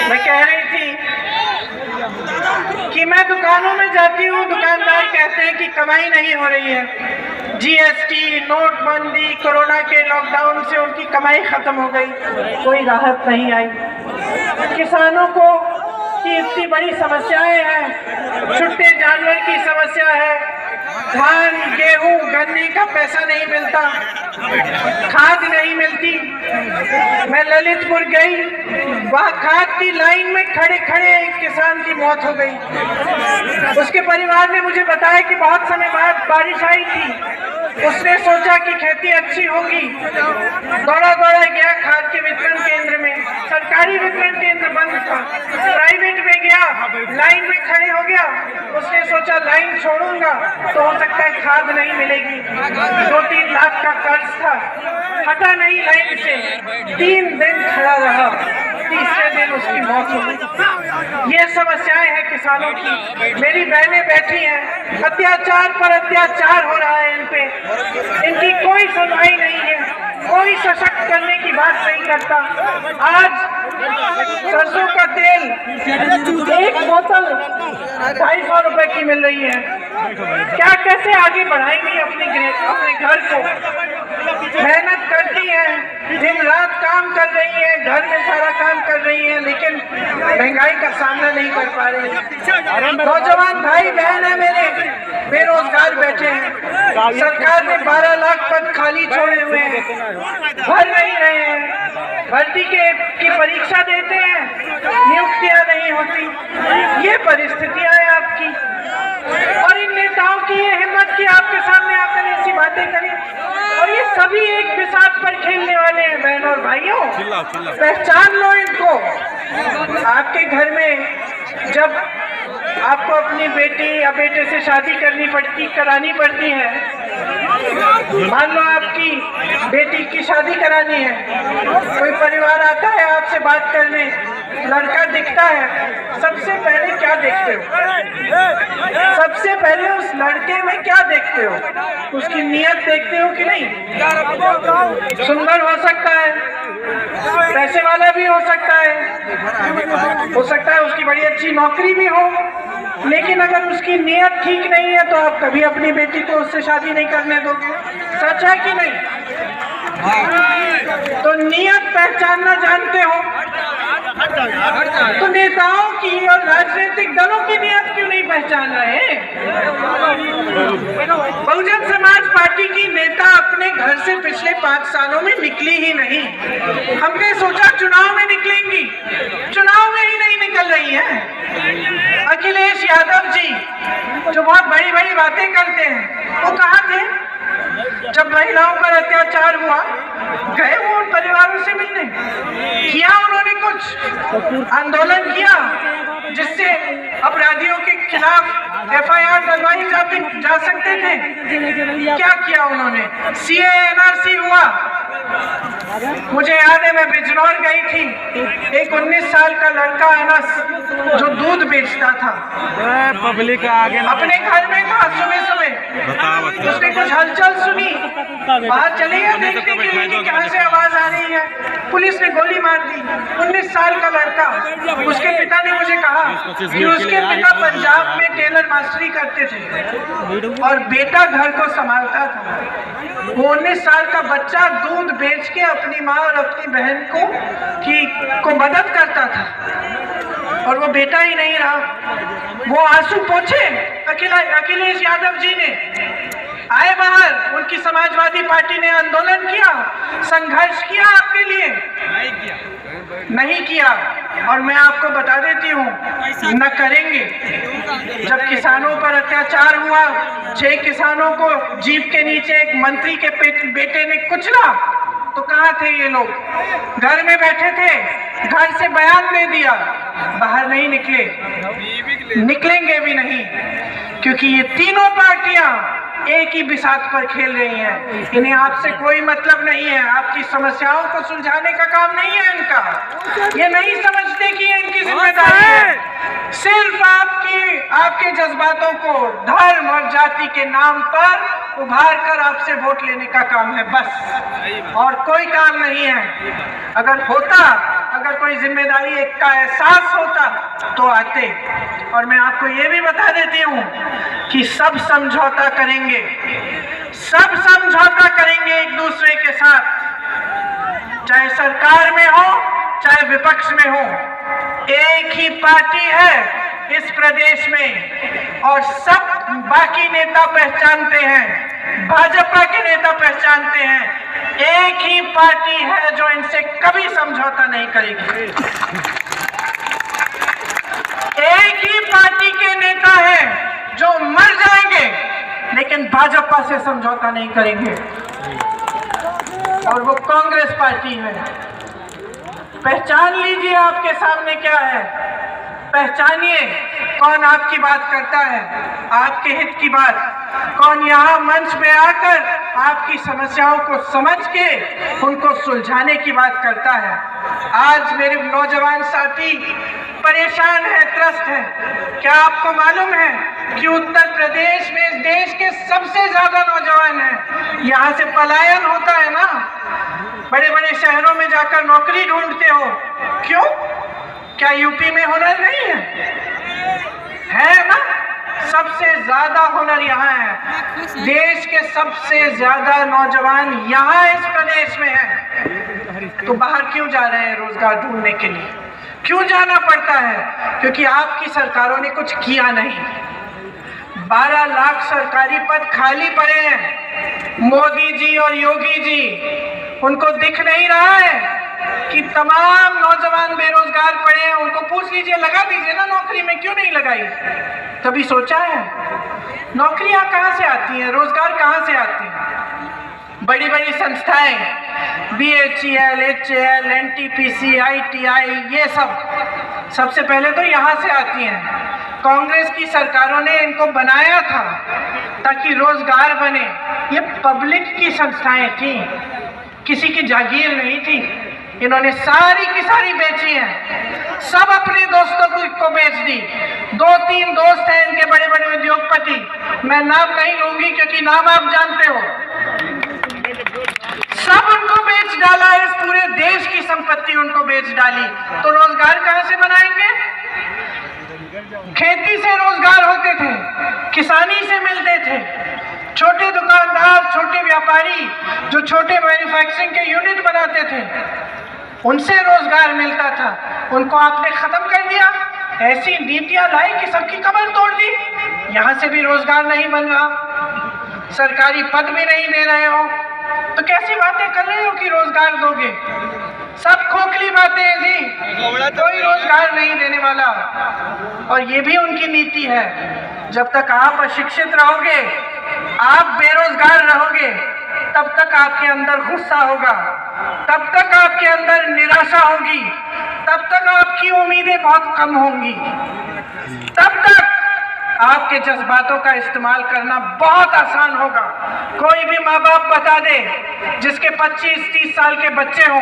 मैं कह रही थी कि मैं दुकानों में जाती हूँ, दुकानदार कहते हैं कि कमाई नहीं हो रही है। जीएसटी, नोटबंदी, कोरोना के लॉकडाउन से उनकी कमाई खत्म हो गई, कोई राहत नहीं आई। किसानों को की इतनी बड़ी समस्याएं हैं, छुट्टे जानवर की समस्या है, धान, गेहूं, गन्ने का पैसा नहीं मिलता, खाद नहीं मिलती। मैं ललितपुर गई, वहाँ खाद की लाइन में खड़े खड़े एक किसान की मौत हो गई। उसके परिवार ने मुझे बताया कि बहुत समय बाद बारिश आई थी, उसने सोचा कि खेती अच्छी होगी, दौड़ा दौड़ा गया खाद के वितरण केंद्र में। सरकारी वितरण केंद्र बंद था, प्राइवेट में गया, लाइन में खड़े हो गया। उसने सोचा लाइन छोड़ूंगा तो हो सकता है खाद नहीं मिलेगी। 2-3 लाख का कर्ज था, हटा नहीं लाइन से, 3 दिन खड़ा रहा, तीसरे दिन उसकी मौत हो गई। ये समस्याएं हैं किसानों की। मेरी बहनें बैठी हैं, अत्याचार पर अत्याचार हो रहा है इन पे, इनकी कोई सुनवाई नहीं है, कोई सशक्त करने की बात नहीं करता। आज सरसों का तेल एक बोतल 250 रुपए की मिल रही है। क्या कैसे आगे बढ़ाएंगी अपने घर को? मेहनत करती है, दिन रात काम कर रही है, घर में सारा काम कर रही है, लेकिन महंगाई का सामना नहीं कर पा रही। नौजवान भाई बहन है मेरे, बेरोजगार बैठे हैं। सरकार ने 12 लाख पद खाली छोड़े हुए हैं, भर नहीं रहे हैं। भर्ती की परीक्षा देते हैं, नियुक्तियां नहीं होती। ये परिस्थितियां हैं आपकी, और इन नेताओं की ये हिम्मत कि आपके सामने आकर ऐसी बातें करें। और ये सभी एक बिसात पर खेलने वाले हैं। बहनों और भाइयों, पहचान लो इनको। आपके घर में जब आपको अपनी बेटी या बेटे से शादी करानी पड़ती है, मान लो आपकी बेटी की शादी करानी है, कोई परिवार आता है आपसे बात करने, लड़का दिखता है, सबसे पहले क्या देखते हो? सबसे पहले उस लड़के में क्या देखते हो? उसकी नीयत देखते हो कि नहीं? सुंदर हो सकता है, पैसे वाला भी हो सकता है उसकी बड़ी अच्छी नौकरी भी हो, लेकिन अगर उसकी नीयत ठीक नहीं है तो आप कभी अपनी बेटी को उससे शादी नहीं करने दोगे। सच है कि नहीं? तो नीयत पहचानना जानते हो तो नेताओं की और राजनीतिक दलों की नीयत क्यों नहीं पहचान रहे? बहुजन समाज पार्टी की नेता अपने घर से पिछले 5 सालों में निकली ही नहीं। हमने सोचा चुनाव में निकलेंगी, चुनाव में ही नहीं निकल रही है। अखिलेश यादव जी जो बहुत बड़ी बड़ी बातें करते हैं, वो कहाँ थे जब महिलाओं पर अत्याचार हुआ? गए वो उन परिवारों से मिलने? किया उन्होंने कुछ? आंदोलन किया जिससे अपराधियों के खिलाफ FIR डलवाई जा सकते थे? क्या किया उन्होंने? CA NRC हुआ। मुझे याद है मैं बिजनौर गई थी, एक 19 साल का लड़का अनस जो दूध बेचता था, पब्लिक आगे अपने घर में था। सुबह उसने कुछ हलचल सुनी, बाहर चले गया देखने के लिए कि कहाँ से आवाज आ रही है। पुलिस ने गोली मार दी। 19 साल का लड़का। उसके पिता ने मुझे कहा कि उसके पिता पंजाब में टेलर मास्टरी करते थे और बेटा घर को संभालता था। वो 19 साल का बच्चा दूध बेच के अपनी माँ और अपनी बहन को मदद करता था। और वो बेटा ही नहीं रहा। वो आंसू पोंछे अखिलेश यादव जी ने, आए बाहर, उनकी समाजवादी पार्टी ने आंदोलन किया, संघर्ष किया आपके लिए, नहीं किया। और मैं आपको बता देती हूँ, न करेंगे। जब किसानों पर अत्याचार हुआ, 6 किसानों को जीप के नीचे एक मंत्री के बेटे ने कुचला, तो कहाँ थे ये लोग? घर में बैठे थे, घर से बयान दे दिया, बाहर नहीं निकले, निकलेंगे भी नहीं, क्योंकि ये तीनों पार्टियां एक ही बिसात पर खेल रही हैं। इन्हें आपसे कोई मतलब नहीं है, आपकी समस्याओं को सुलझाने का काम नहीं है इनका। ये नहीं समझते कि ये इनकी जिम्मेदारी है। सिर्फ आपके जज्बातों को धर्म और जाति के नाम पर उभार कर आपसे वोट लेने का काम है, बस, और कोई काम नहीं है। अगर कोई जिम्मेदारी एक का एहसास होता तो आते। और मैं आपको ये भी बता देती हूँ कि सब समझौता करेंगे एक दूसरे के साथ, चाहे सरकार में हो चाहे विपक्ष में हो। एक ही पार्टी है इस प्रदेश में और सब बाकी नेता पहचानते हैं, भाजपा के नेता पहचानते हैं, एक ही पार्टी है जो इनसे कभी समझौता नहीं करेगी। एक ही पार्टी के नेता हैं जो मर जाएंगे लेकिन भाजपा से समझौता नहीं करेंगे, और वो कांग्रेस पार्टी है। पहचान लीजिए आपके सामने क्या है, पहचानिए कौन आपकी बात करता है, आपके हित की बात, कौन यहाँ मंच पे आकर आपकी समस्याओं को समझ के उनको सुलझाने की बात करता है। आज मेरे नौजवान साथी परेशान है, त्रस्त है। क्या आपको मालूम है कि उत्तर प्रदेश में इस देश के सबसे ज्यादा नौजवान हैं? यहाँ से पलायन होता है ना, बड़े बड़े शहरों में जाकर नौकरी ढूंढते हो, क्यों? क्या यूपी में हुनर नहीं है ना? सबसे ज्यादा हुनर यहाँ है। देश के सबसे ज्यादा नौजवान यहाँ इस प्रदेश में हैं। तो बाहर क्यों जा रहे हैं रोजगार ढूंढने के लिए? क्यों जाना पड़ता है? क्योंकि आपकी सरकारों ने कुछ किया नहीं। 12 लाख सरकारी पद खाली पड़े हैं। मोदी जी और योगी जी, उनको दिख नहीं रहा है कि तमाम नौजवान बेरोजगार पड़े हैं? उनको पूछ लीजिए, लगा दीजिए ना नौकरी में, क्यों नहीं लगाई? कभी सोचा है? नौकरियां कहाँ से आती हैं, रोजगार कहाँ से आते हैं? बड़ी बड़ी संस्थाएं, BHEL, HAL, NTPC, ITI, ये सबसे पहले तो यहाँ से आती हैं। कांग्रेस की सरकारों ने इनको बनाया था ताकि रोजगार बने। ये पब्लिक की संस्थाएं थी, किसी की जागीर नहीं थी। इन्होंने सारी की सारी बेची हैं, सब अपने दोस्तों को बेच दी। 2-3 दोस्त हैं इनके, बड़े बड़े उद्योगपति, मैं नाम नहीं लूंगी क्योंकि नाम आप जानते हो। सब उनको बेच डाला, इस पूरे देश की संपत्ति उनको बेच डाली। तो रोजगार कहां से बनाएंगे? खेती से रोजगार होते थे, किसानी से मिलते थे। छोटे दुकानदार, छोटे व्यापारी जो छोटे मैन्युफैक्चरिंग के यूनिट बनाते थे, उनसे रोजगार मिलता था। उनको आपने खत्म कर दिया। ऐसी नीतियां लाई कि सबकी कमर तोड़ दी। यहां से भी रोजगार नहीं बन रहा, सरकारी पद भी नहीं दे रहे हो, तो कैसी बातें कर रहे हो कि रोजगार दोगे? सब खोखली बातें हैं जी, कोई रोजगार नहीं देने वाला। और ये भी उनकी नीति है, जब तक आप अशिक्षित रहोगे, आप बेरोजगार रहोगे, तब तक आपके अंदर गुस्सा होगा, तब तक आपके अंदर निराशा होगी, तब तक आपकी उम्मीदें बहुत कम होंगी, तब तक आपके जज्बातों का इस्तेमाल करना बहुत आसान होगा। कोई भी माँ बाप बता दे जिसके 25-30 साल के बच्चे हों,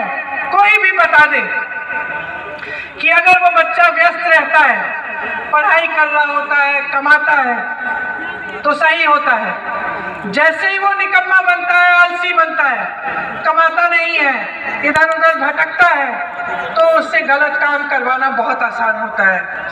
कोई भी बता दे कि अगर वो बच्चा व्यस्त रहता है, पढ़ाई कर रहा होता है, कमाता है, तो सही होता है। जैसे ही वो निकम्मा बनता है, आलसी बनता है, कमाता नहीं है, इधर उधर भटकता है, तो उससे गलत काम करवाना बहुत आसान होता है।